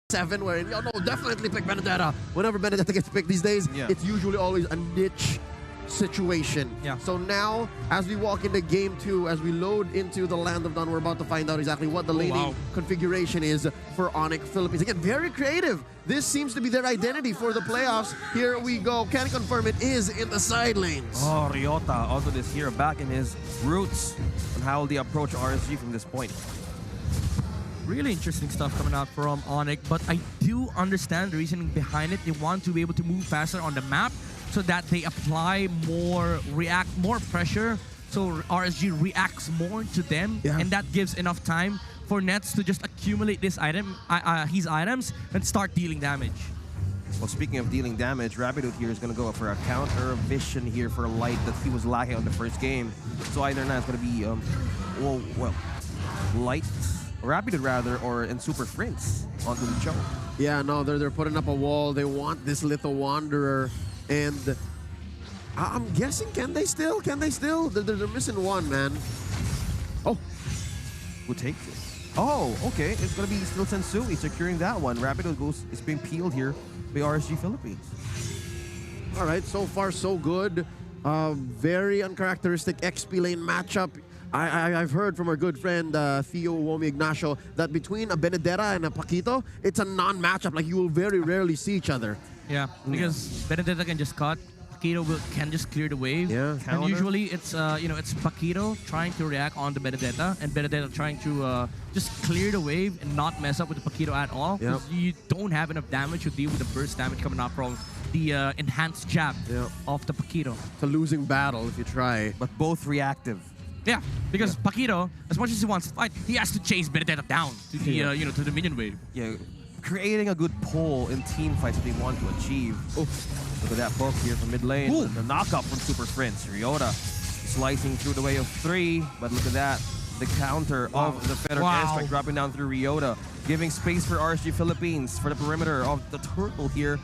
7 where no, definitely pick Benedetta. Whenever Benedetta gets picked these days, it's usually always a niche situation. So now, as we walk into game 2, as we load into the Land of Dawn, we're about to find out exactly what the laning configuration is for Onic Philippines. Again, very creative. This seems to be their identity for the playoffs. Here we go. Can confirm it is in the side lanes. Oh, Ryota also this here back in his roots on how they approach RSG from this point. Really interesting stuff coming out from Onic, but I do understand the reasoning behind it. They want to be able to move faster on the map so that they apply more pressure, so RSG reacts more to them, and that gives enough time for Nets to just accumulate his items and start dealing damage. Well, speaking of dealing damage, Rapido here is going to go for a counter vision here for Light that he was lacking on the first game. So either now it's going to be, Light, Rapido rather, or in Super Prince onto the choke. Yeah, no, they're putting up a wall. They want this little Wanderer, and I'm guessing, can they still? They're missing one, man. Oh, who takes it? Oh, okay. It's going to be still Sensui securing that one. Rapido is being peeled here by RSG Philippines. All right, so far so good. Very uncharacteristic XP lane matchup. I've heard from our good friend Theo Womi Ignacio that between a Benedetta and a Paquito, it's a non-matchup. Like, you will very rarely see each other. Yeah, because Benedetta can just cut, Paquito can just clear the wave. Yeah, and usually it's it's Paquito trying to react on the Benedetta, and Benedetta trying to just clear the wave and not mess up with the Paquito at all. Because you don't have enough damage to deal with the burst damage coming out from the enhanced jab of the Paquito. It's a losing battle if you try. But both reactive. Yeah, because Paquito, as much as he wants to fight, he has to chase Benedetta down to the to the minion wave. Yeah, creating a good pull in team fights that they want to achieve. Look at that poke here from mid lane. The knockup from Super Prince. Ryota slicing through the way of 3, but look at that. The counter of the Feather Airstrike dropping down through Ryota, giving space for RSG Philippines for the perimeter of the turtle here.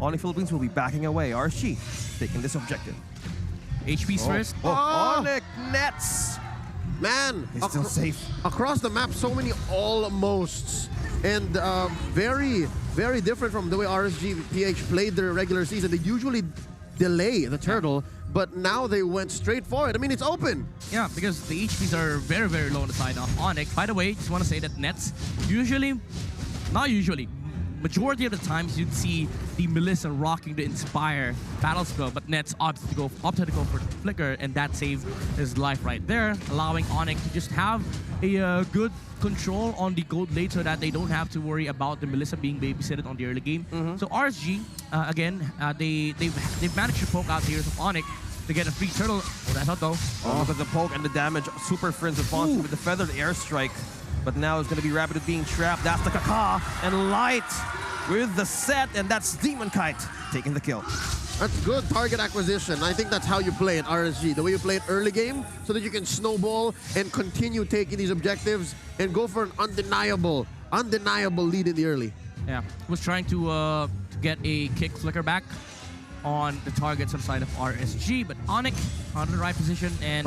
Onic Philippines will be backing away. RSG taking this objective. HP's first. Onic Nets. Man, he's still safe. Across the map, so many almosts. And very, very different from the way RSG PH played their regular season. They usually delay the turtle, but now they went straight for it. I mean, it's open. Yeah, because the HPs are very, very low on the side of Onic. By the way, just want to say that Nets majority of the times you'd see the Melissa rocking the Inspire battle spell, but Nets opted to go for the Flicker, and that saved his life right there, allowing Onic to just have a good control on the gold lane so that they don't have to worry about the Melissa being babysitted on the early game. So RSG, again, they've managed to poke out the ears of Onic to get a free turtle. That's out though. Look at the poke and the damage. Super Friends responds with the Feathered Airstrike. But now it's going to be Rapido being trapped. That's the Kaka. And Light with the set. And that's Demon Kite taking the kill. That's good target acquisition. I think that's how you play it, RSG. The way you play it early game, so that you can snowball and continue taking these objectives and go for an undeniable lead in the early. Yeah, was trying to get a kick flicker back on the targets on the side of RSG, but Onic on the right position, and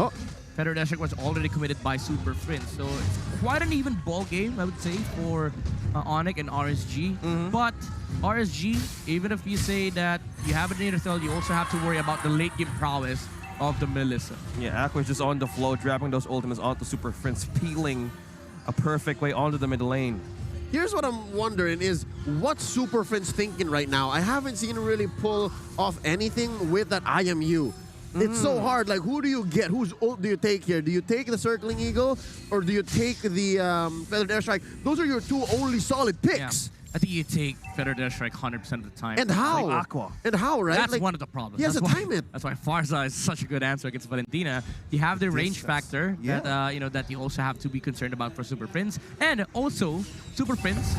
Feather Airstrike was already committed by Super Prince. So it's quite an even ball game, I would say, for Onic and RSG. But RSG, even if you say that you have an Interthel, you also have to worry about the late game prowess of the Melissa. Yeah, Aqua's just on the flow, dropping those ultimates onto Super Prince, peeling a perfect way onto the mid lane. Here's what I'm wondering is, what's Super Prince thinking right now? I haven't seen him really pull off anything with that IMU. It's so hard. Like, who do you get? Whose ult do you take here? Do you take the Circling Eagle, or do you take the Feathered Airstrike? Those are your two only solid picks. I think you take Feather Airstrike 100% of the time. And how? Like Aqua. And how, right? That's one of the problems. He has to time it. That's why Farza is such a good answer against Valentina. You have the range factor that that you also have to be concerned about for Super Prince. And also, Super Prince,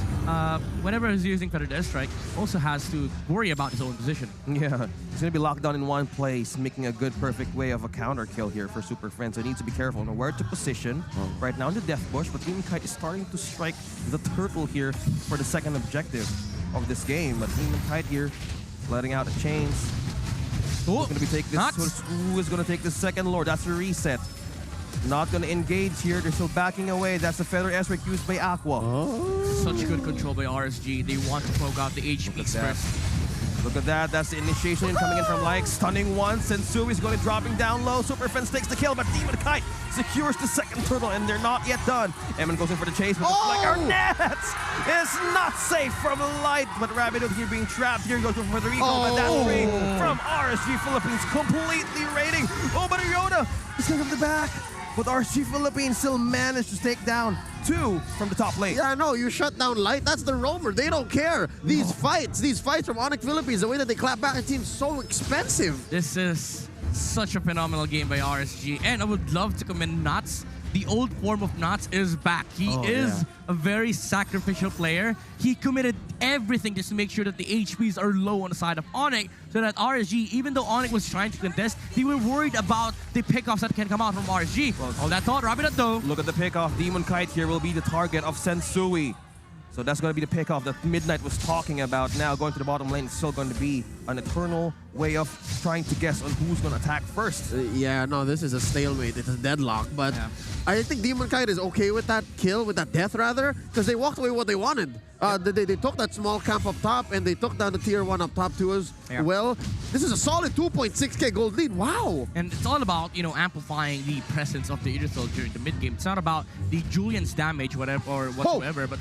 whenever he's using Feather Airstrike, also has to worry about his own position. Yeah, he's going to be locked down in one place, making a good, perfect way of a counter kill here for Super Prince. So he needs to be careful on where to position. Right now in the Death Bush, but Demon Kite is starting to strike the turtle here for the second objective of this game. But Demon Kite here letting out the chains. Who's going to be take this? Who is going to take the second Lord? That's a reset. Not gonna engage here. They're still backing away. That's the Feather Airstrike used by Aqua. Such good control by RSG. They want to poke out the HPs first. Look at that. That's the initiation coming in from Like. Stunning one. Sensui is going to dropping down low. Super Fence takes the kill, but Demon Kite secures the second turtle, and they're not yet done. Eman goes in for the chase, but the Flicker Nets is not safe from Light. But Rabbitoad here being trapped. Here goes for the recall, but that's free from RSG Philippines. Completely raiding. Oh, but Ryota is going from the back. But RSG Philippines still managed to take down 2 from the top lane. Yeah, no, you shut down Light. That's the roamer. They don't care. These fights from Onic Philippines, the way that they clap back, it seems so expensive. This is such a phenomenal game by RSG, and I would love to commend Nuts. The old form of Nuts is back. He is a very sacrificial player. He committed everything just to make sure that the HPs are low on the side of Onic, so that RSG, even though Onic was trying to contest, they were worried about the pickoffs that can come out from RSG. All that thought, Rabbitoad though. Look at the pickoff. Demon Kite here will be the target of Sensui. So that's going to be the pickoff that Midnight was talking about. Now going to the bottom lane, it's still going to be an eternal way of trying to guess on who's going to attack first. Yeah, no, this is a stalemate. It's a deadlock. But I think Demon Kite is okay with that kill, with that death rather, because they walked away with what they wanted. They took that small camp up top, and they took down the tier 1 up top too as well. This is a solid 2.6k gold lead. Wow! And it's all about, you know, amplifying the presence of the Idrithil during the mid game. It's not about the Julian's damage, whatever or whatsoever. But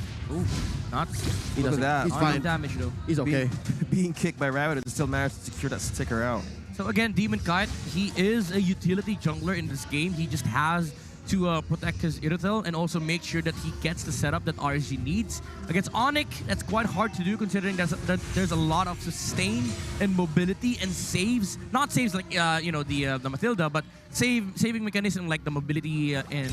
Nuts. He doesn't. That. He's fine. Damage though. He's okay. Being kicked by Rabbitoad to still manage to secure that sticker out. So again, Demon Kite, he is a utility jungler in this game. He just has to protect his Idrithil and also make sure that he gets the setup that RSG needs. Against Onic, that's quite hard to do considering that there's a lot of sustain and mobility and saves. Not saves like you know, the Matilda, but saving mechanism like the mobility and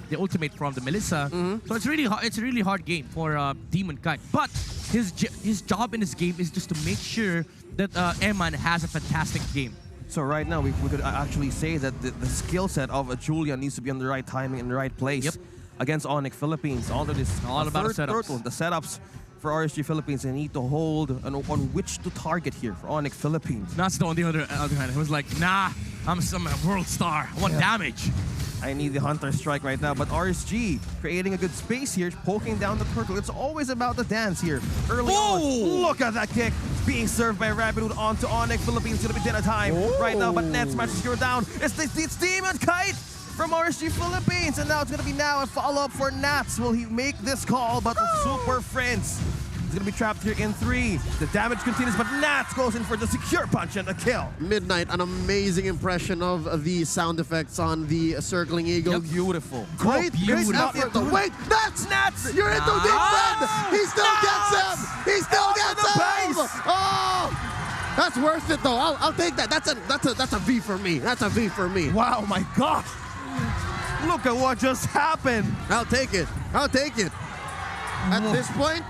the ultimate from the Melissa. So it's a really hard game for Demon Kite. But his job in this game is just to make sure that Eman has a fantastic game. So right now, we could actually say that the skill set of a Julian needs to be on the right timing in the right place against Onic Philippines. All about the setups. The setups for RSG Philippines, they need to hold on which to target here for Onic Philippines. That's on the other hand. It was like, nah, I'm some world star. I want damage. I need the Hunter Strike right now, but RSG creating a good space here, poking down the turtle. It's always about the dance here. Early on, look at that kick being served by Rabbitoad onto Onic Philippines. It's gonna be dinner time right now, but Nets managed to secure down. It's Demon Kite from RSG Philippines, and now it's gonna be a follow-up for Nats. Will he make this call? But the Super Friends is gonna be trapped here in 3. The damage continues, but Nats goes in for the secure punch and the kill. Midnight, an amazing impression of the sound effects on the circling eagle. Beautiful. Great effort. Wait, Nats! You're in too deep, friend! He still gets him! He still gets him! Oh! That's worth it though. I'll take that. That's a V for me. That's a V for me. Wow, my gosh! Look at what just happened. I'll take it. I'll take it. At this point,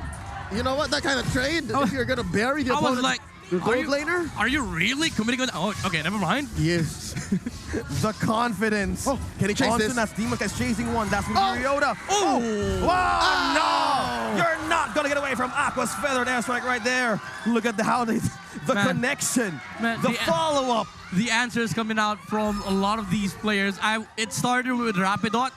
you know what? That kind of trade, if you're gonna bury the opponent, like, the gold laner. Are you really committing on? Oh, okay, never mind. Yes. The confidence. Oh, can he chase this? That's Demon Kite chasing one. That's from Ryota. Oh! Wow! No! You're not gonna get away from Aqua's Feathered Airstrike right there. Look at the connection, the follow-up. The answers coming out from a lot of these players. It started with Rabbitoad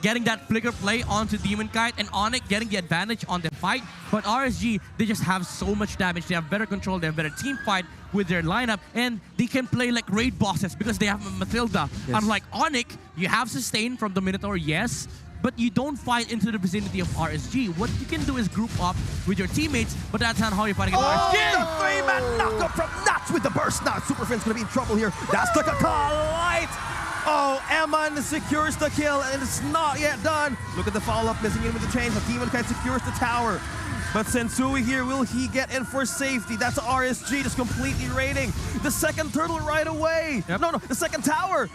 getting that flicker play onto Demon Kite and Onic getting the advantage on the fight. But RSG, they just have so much damage. They have better control. They have better team fight with their lineup. And they can play like raid bosses because they have Matilda. Yes. Unlike Onic, you have sustain from the Minotaur, yes, but you don't fight into the vicinity of RSG. What you can do is group up with your teammates, but that's not how you fight against RSG. The 3-man knockup from Nuts with the burst. Now Super Friend's gonna be in trouble here. That's the Light. Oh, Eman secures the kill, and it's not yet done. Look at the follow-up, missing in with the change, but Demon Kite secures the tower. But Sensui here, will he get in for safety? That's RSG just completely raiding. The second turtle right away. No, the second tower.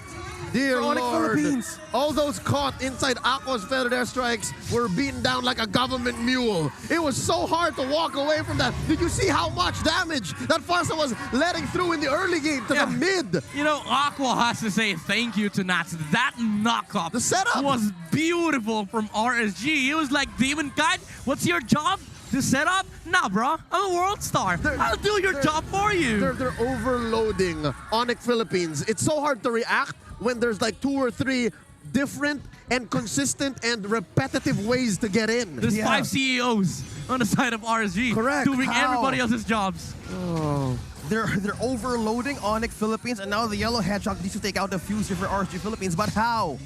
Dear Lord, Philippines. All those caught inside Aqua's Feathered Airstrikes were beaten down like a government mule. It was so hard to walk away from that. Did you see how much damage that Farsa was letting through in the early game to the mid? You know, Aqua has to say thank you to Nats. That knockup The setup was beautiful from RSG. It was like, Demon Kite, what's your job? To set up? Nah, bro. I'm a world star. I'll do your job for you. They're overloading Onic Philippines. It's so hard to react when there's like 2 or 3 different and consistent and repetitive ways to get in. There's 5 CEOs on the side of RSG. Correct. Doing How? everybody else's jobs. Oh. They're overloading Onic Philippines, and now the Yellow Hedgehog needs to take out the fuse here for RSG Philippines. But how?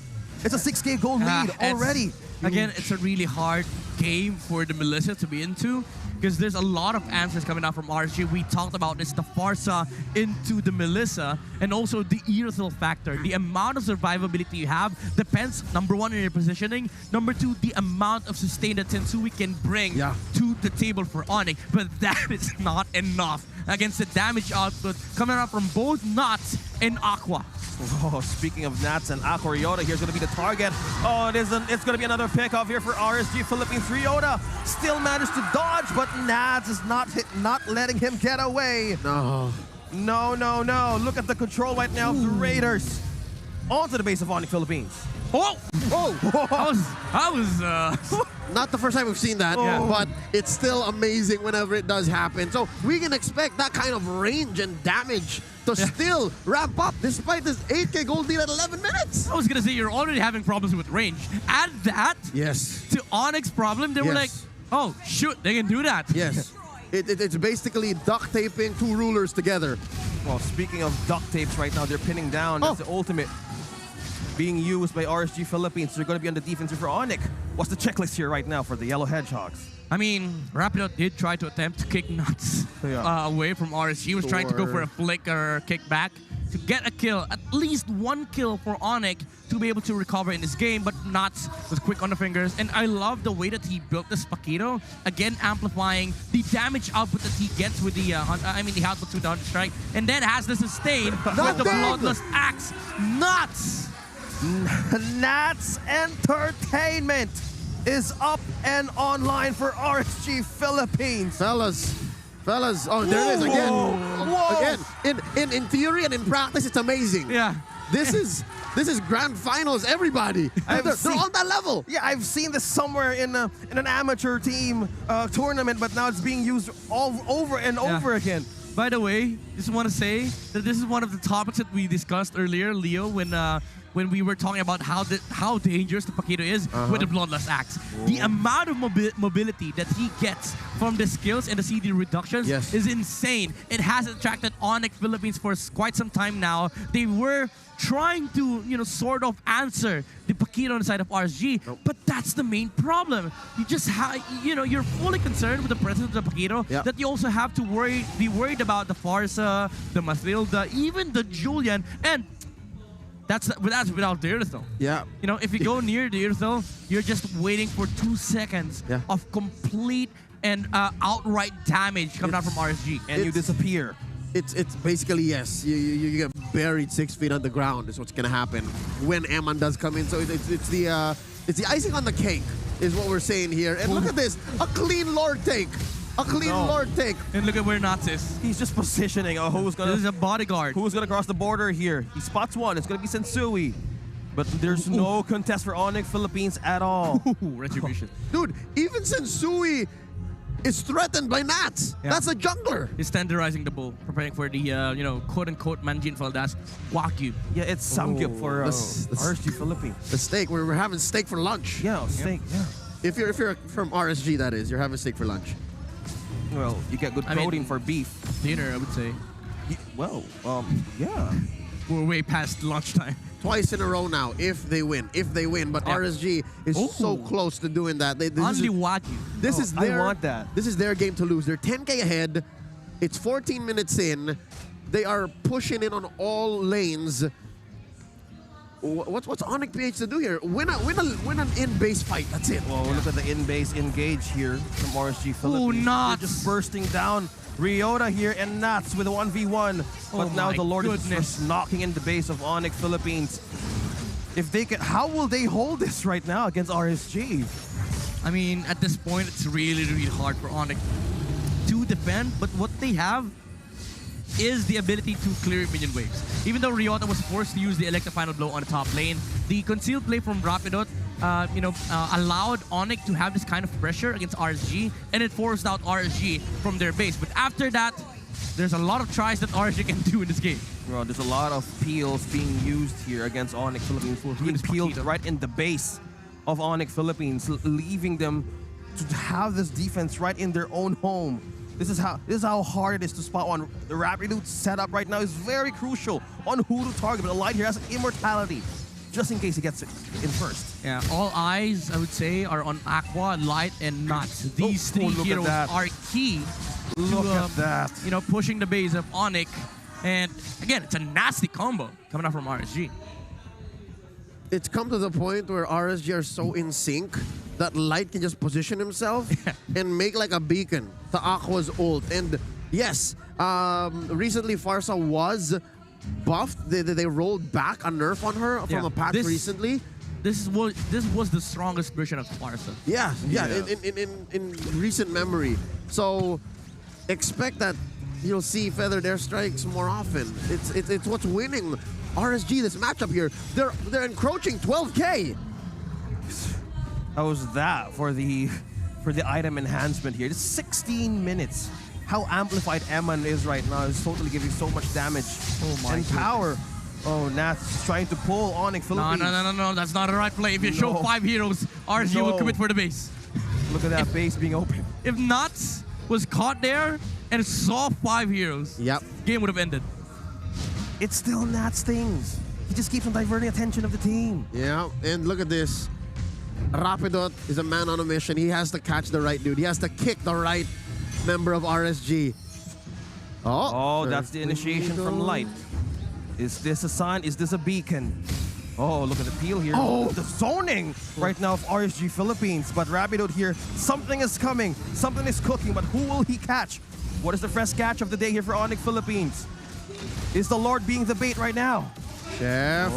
It's a 6K goal lead already. Again, it's a really hard game for the Melissa to be into because there's a lot of answers coming out from RSG. We talked about this, the Farsa into the Melissa, and also the Earthel factor. The amount of survivability you have depends, number one, on your positioning. Number two, the amount of sustain that Sensui can bring to the table for Onic. But that is not enough against the damage output coming out from both Nuts and Aqua. Oh, speaking of Nats and Aqua, Ryota here's going to be the target. Oh, it's going to be another pickoff here for RSG Philippines. Ryota still managed to dodge, but Nats is not letting him get away. No. No. Look at the control right now of the Raiders. Onto the base of Onic Philippines. Oh! I was Not the first time we've seen that, but it's still amazing whenever it does happen. So we can expect that kind of range and damage to still ramp up despite this 8K gold lead at 11 minutes. I was gonna say you're already having problems with range. Add that to Onyx's problem, they were like, oh shoot, they can do that. Yes. It's basically duct taping 2 rulers together. Well, speaking of duct tapes right now, they're pinning down. That's the ultimate being used by RSG Philippines. They're going to be on the defensive for Onic. What's the checklist here right now for the Yellow Hedgehogs? I mean, Rapido did try to attempt to kick Nuts away from RSG. He was trying to go for a flick or kickback to get a kill, at least 1 kill for Onic to be able to recover in this game, but Nuts was quick on the fingers. And I love the way that he built this Paquito, again amplifying the damage output that he gets with the, the output with the Hunter Strike, and then has the sustain with the Bloodlust Axe. Nuts! Nats Entertainment is up and online for RSG Philippines. Fellas, oh, there it is again. Again, in theory and in practice, it's amazing. Yeah. This is grand finals, everybody. They're on that level. Yeah, I've seen this somewhere in an amateur team tournament, but now it's being used all over and over again. By the way, just want to say that this is one of the topics that we discussed earlier, Leo, when we were talking about how dangerous the Paquito is with the Bloodlust Axe. The amount of mobility that he gets from the skills and the CD reductions is insane. It has attracted Onic Philippines for quite some time now. They were trying to, sort of answer the Paquito on the side of RSG, but that's the main problem. You just you're fully concerned with the presence of the Paquito that you also have to be worried about the Farsa, the Mathilda, even the Julian, and that's without the Earthel. Yeah. If you go near the Earthel, you're just waiting for 2 seconds of complete and outright damage coming out from RSG, and you disappear. It's basically you get buried 6 feet underground is what's gonna happen when Eman does come in. So it's the icing on the cake is what we're saying here. And look at this, a clean Lord take. A clean Lord take. And look at where Nuts is. He's just positioning. Oh, who's gonna? This is a bodyguard. Who's gonna cross the border here? He spots one. It's gonna be Sensui. But there's no contest for Onic Philippines at all. Retribution. Dude, even Sensui is threatened by Nats. That's a jungler. He's standardizing the bull, preparing for the quote-unquote Manjin Faldas Wagyu. Yeah, it's Samgyup for RSG Philippines. The steak. We're having steak for lunch. Yeah, steak. Yeah. If you're from RSG, that is, you're having steak for lunch. Well, you get good protein for beef. Dinner, I would say. Yeah. We're way past lunchtime. Twice in a row now, if they win. But RSG is so close to doing that. Only Wagyu. I want that. This is their game to lose. They're 10K ahead. It's 14 minutes in. They are pushing in on all lanes. What's Onic PH to do here? Win an in-base fight. That's it. Well, look at the in-base engage here from RSG Philippines. Oh, Nuts. They're just bursting down. Ryota here and Nuts with a 1v1. But now the Lord is just knocking in the base of Onic Philippines. If they can, how will they hold this right now against RSG? I mean, at this point, it's really, really hard for Onic to defend. But what they have is the ability to clear minion waves. Even though Ryota was forced to use the Electric Final Blow on the top lane, the concealed play from Rapidot allowed Onic to have this kind of pressure against RSG, and it forced out RSG from their base. But after that, there's a lot of tries that RSG can do in this game. Well, there's a lot of peels being used here against Onic Philippines. Being peeled right in the base of Onic Philippines, leaving them to have this defense right in their own home. This is how hard it is to spot one. The Rapidude setup right now is very crucial on who to target, but the Light here has immortality, just in case he gets it in first. Yeah, all eyes, I would say, are on Aqua, Light, and Nuts. These three heroes are key to, you know, pushing the base of Onic. And again, it's a nasty combo coming out from RSG. It's come to the point where RSG are so in sync that Light can just position himself and make like a beacon to Aqua's ult. And yes, recently Farsa was buffed. They rolled back a nerf on her from a patch recently. This was the strongest version of Farsa. Yeah. In recent memory. So expect that you'll see feathered airstrikes more often. It's what's winning RSG this matchup here. They're encroaching 12K. How was that for the item enhancement here? Just 16 minutes. How amplified Eman is right now is totally giving so much damage and power. Oh, Nat's trying to pull Onic Philippines. No, that's not the right play. If you show 5 heroes, RSG will commit for the base. Look at that base being open. If Nuts was caught there and saw 5 heroes, game would have ended. It's still Nat's things. He just keeps on diverting attention of the team. Yeah, and look at this. Rapidot is a man on a mission. He has to catch the right dude. He has to kick the right member of RSG. Oh, that's the initiation from Light. Is this a sign? Is this a beacon? Oh, look at the peel here. Oh, the zoning right now of RSG Philippines. But Rapidot here, something is coming. Something is cooking, but who will he catch? What is the fresh catch of the day here for Onic Philippines? Is the Lord being the bait right now? Chef,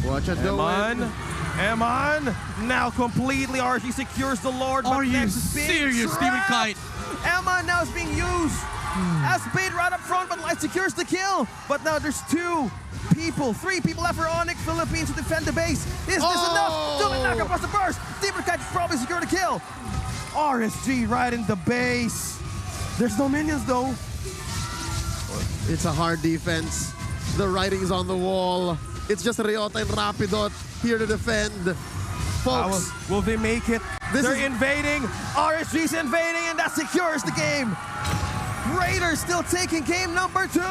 what you doing? Eman, now completely RSG secures the Lord. Are you serious, Steven Kite? Eman now is being used as bait right up front, but Light secures the kill. But now there's 3 people left for Onic Philippines to defend the base. Is this enough? Double knock across the burst. Steven Kite probably secure the kill. RSG right in the base. There's no minions though. It's a hard defense. The writing's on the wall. It's just Ryota and Rapidot here to defend. Folks, will they make it? They're invading. RSG's invading, and that secures the game. Raiders still taking game number 2.